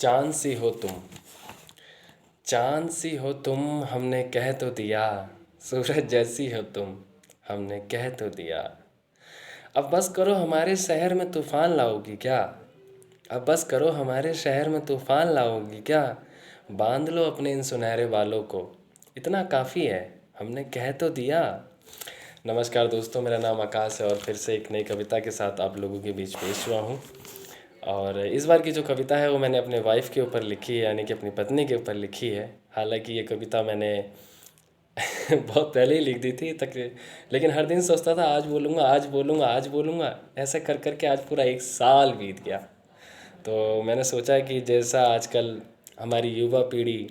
चाँद सी हो तुम, चाँद सी हो तुम, हमने कह तो दिया। सूरज जैसी हो तुम, हमने कह तो दिया। अब बस करो हमारे शहर में तूफ़ान लाओगी क्या? अब बस करो हमारे शहर में तूफ़ान लाओगी क्या? बांध लो अपने इन सुनहरे बालों को, इतना काफ़ी है, हमने कह तो दिया। नमस्कार दोस्तों, मेरा नाम आकाश है और फिर से एक नई कविता के साथ आप लोगों के बीच पेश हुआ हूँ। और इस बार की जो कविता है वो मैंने अपने वाइफ़ के ऊपर लिखी है, यानी कि अपनी पत्नी के ऊपर लिखी है। हालांकि ये कविता मैंने बहुत पहले ही लिख दी थी तक, लेकिन हर दिन सोचता था आज बोलूँगा, आज बोलूँगा, आज बोलूँगा। ऐसे कर कर के आज पूरा 1 साल बीत गया। तो मैंने सोचा कि जैसा आजकल हमारी युवा पीढ़ी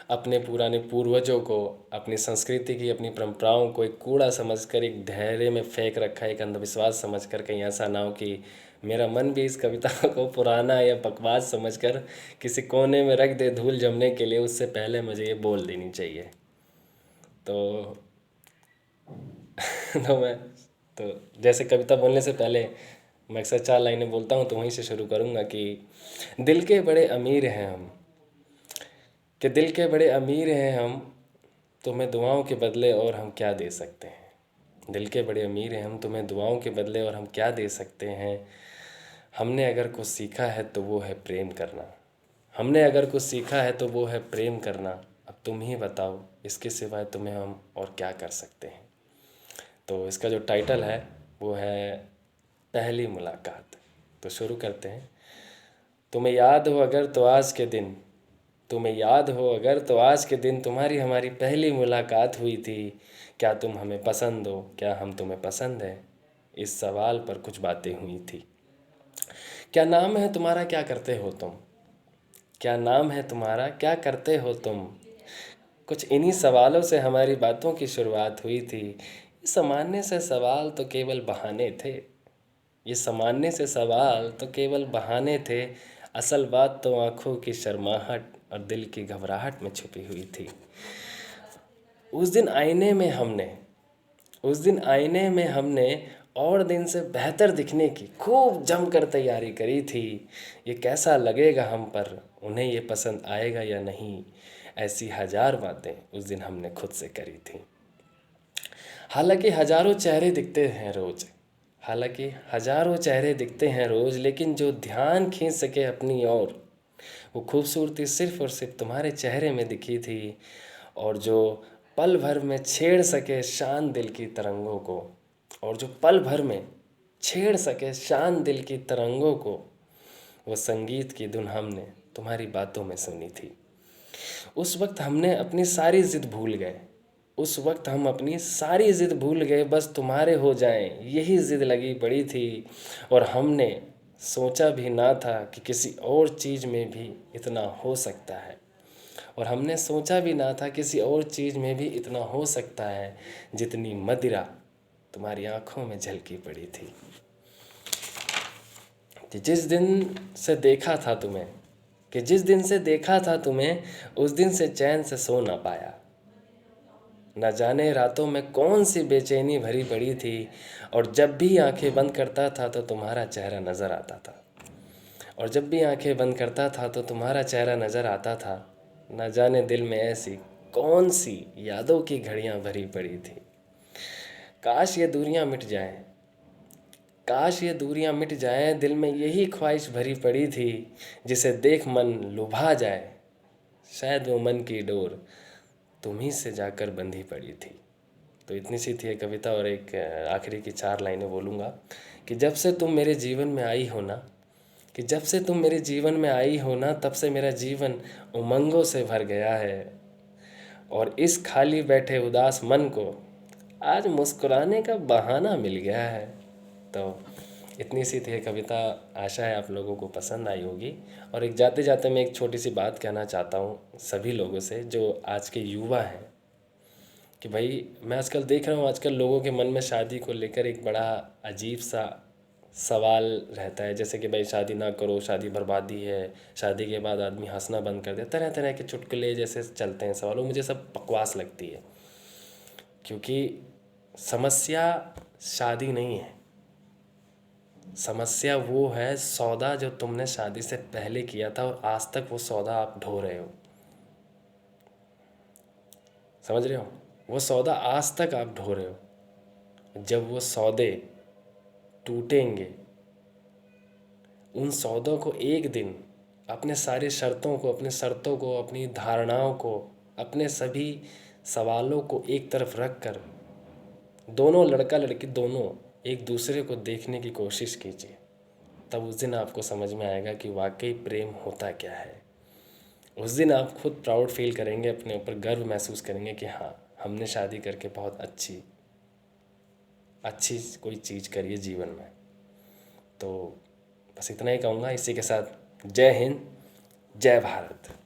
अपने पुराने पूर्वजों को, अपनी संस्कृति की, अपनी परंपराओं को एक कूड़ा समझकर एक ढेरे में फेंक रखा है, एक अंधविश्वास समझकर, कहीं ऐसा ना हो कि मेरा मन भी इस कविता को पुराना या बकवास समझकर किसी कोने में रख दे धूल जमने के लिए। उससे पहले मुझे ये बोल देनी चाहिए। तो तो मैं तो जैसे कविता बोलने से पहले मैं अक्सर 4 लाइनें बोलता हूँ, तो वहीं से शुरू करूँगा कि दिल के बड़े अमीर हैं हम, कि दिल के बड़े अमीर हैं हम, तुम्हें दुआओं के बदले और हम क्या दे सकते हैं। दिल के बड़े अमीर हैं हम, तुम्हें दुआओं के बदले और हम क्या दे सकते हैं। हमने अगर कुछ सीखा है तो वो है प्रेम करना। हमने अगर कुछ सीखा है तो वो है प्रेम करना। अब तुम ही बताओ, इसके सिवाय तुम्हें हम और क्या कर सकते हैं। तो इसका जो टाइटल है वो है पहली मुलाकात। तो शुरू करते हैं। तुम्हें याद हो अगर तो आज के दिन, तुम्हें याद हो अगर तो आज के दिन तुम्हारी हमारी पहली मुलाकात हुई थी। क्या तुम हमें पसंद हो, क्या हम तुम्हें पसंद है, इस सवाल पर कुछ बातें हुई थी। क्या नाम है तुम्हारा, क्या करते हो तुम, क्या नाम है तुम्हारा, क्या करते हो तुम। कुछ इन्हीं सवालों से हमारी बातों की शुरुआत हुई थी। ये सामान्य से सवाल तो केवल बहाने थे, ये सामान्य से सवाल तो केवल बहाने थे। असल बात तो आँखों की शर्माहट और दिल की घबराहट में छुपी हुई थी। उस दिन आईने में हमने उस दिन आईने में हमने और दिन से बेहतर दिखने की खूब जमकर तैयारी करी थी। ये कैसा लगेगा हम पर, उन्हें ये पसंद आएगा या नहीं, ऐसी हजार बातें उस दिन हमने खुद से करी थी। हालांकि हजारों चेहरे दिखते हैं रोज़, हालांकि हजारों चेहरे दिखते हैं रोज़, लेकिन जो ध्यान खींच सके अपनी ओर, वो खूबसूरती सिर्फ़ और सिर्फ तुम्हारे चेहरे में दिखी थी। और जो पल भर में छेड़ सके शान दिल की तरंगों को, और जो पल भर में छेड़ सके शान दिल की तरंगों को, वो संगीत की धुन हमने तुम्हारी बातों में सुनी थी। उस वक्त हमने अपनी सारी ज़िद भूल गए, उस वक्त हम अपनी सारी ज़िद भूल गए, बस तुम्हारे हो जाएं यही ज़िद लगी पड़ी थी। और हमने सोचा भी ना था कि किसी और चीज़ में भी इतना हो सकता है, और हमने सोचा भी ना था किसी और चीज़ में भी इतना हो सकता है, जितनी मदिरा तुम्हारी आंखों में झलकी पड़ी थी। कि जिस दिन से देखा था तुम्हें, कि जिस दिन से देखा था तुम्हें, उस दिन से चैन से सो ना पाया। न जाने रातों में कौन सी बेचैनी भरी पड़ी थी, और जब भी आंखें बंद करता था तो तुम्हारा चेहरा नज़र आता था, और जब भी आंखें बंद करता था तो तुम्हारा चेहरा नज़र आता था। न जाने दिल में ऐसी कौन सी यादों की घड़ियां भरी पड़ी थी। काश ये दूरियां मिट जाएं, काश ये दूरियां मिट जाएं, दिल में यही ख्वाहिश भरी पड़ी थी, जिसे देख मन लुभा जाए, शायद वो मन की डोर तुम ही से जाकर बंधी पड़ी थी। तो इतनी सी थी ये कविता, और एक आखिरी की 4 लाइनें बोलूँगा कि जब से तुम मेरे जीवन में आई हो ना, कि जब से तुम मेरे जीवन में आई हो ना, तब से मेरा जीवन उमंगों से भर गया है, और इस खाली बैठे उदास मन को आज मुस्कुराने का बहाना मिल गया है। तो इतनी सी थी ये कविता, आशा है आप लोगों को पसंद आई होगी। और एक जाते जाते मैं एक छोटी सी बात कहना चाहता हूँ सभी लोगों से जो आज के युवा हैं, कि भाई मैं आजकल देख रहा हूँ आजकल लोगों के मन में शादी को लेकर एक बड़ा अजीब सा सवाल रहता है, जैसे कि भाई शादी ना करो, शादी बर्बादी है, शादी के बाद आदमी हंसना बंद कर दे, तरह तरह के चुटकुले जैसे चलते हैं सवालों, मुझे सब बकवास लगती है। क्योंकि समस्या शादी नहीं है, समस्या वो है सौदा जो तुमने शादी से पहले किया था और आज तक वो सौदा आप ढो रहे हो। समझ रहे हो? वो सौदा आज तक आप ढो रहे हो। जब वो सौदे टूटेंगे, उन सौदों को एक दिन अपने सारी शर्तों को, अपने शर्तों को, अपनी धारणाओं को, अपने सभी सवालों को एक तरफ रख कर दोनों लड़का लड़की दोनों एक दूसरे को देखने की कोशिश कीजिए। तब उस दिन आपको समझ में आएगा कि वाकई प्रेम होता क्या है। उस दिन आप खुद प्राउड फील करेंगे, अपने ऊपर गर्व महसूस करेंगे कि हाँ, हमने शादी करके बहुत अच्छी अच्छी कोई चीज़ करी है जीवन में। तो बस इतना ही कहूँगा। इसी के साथ जय हिंद, जय भारत।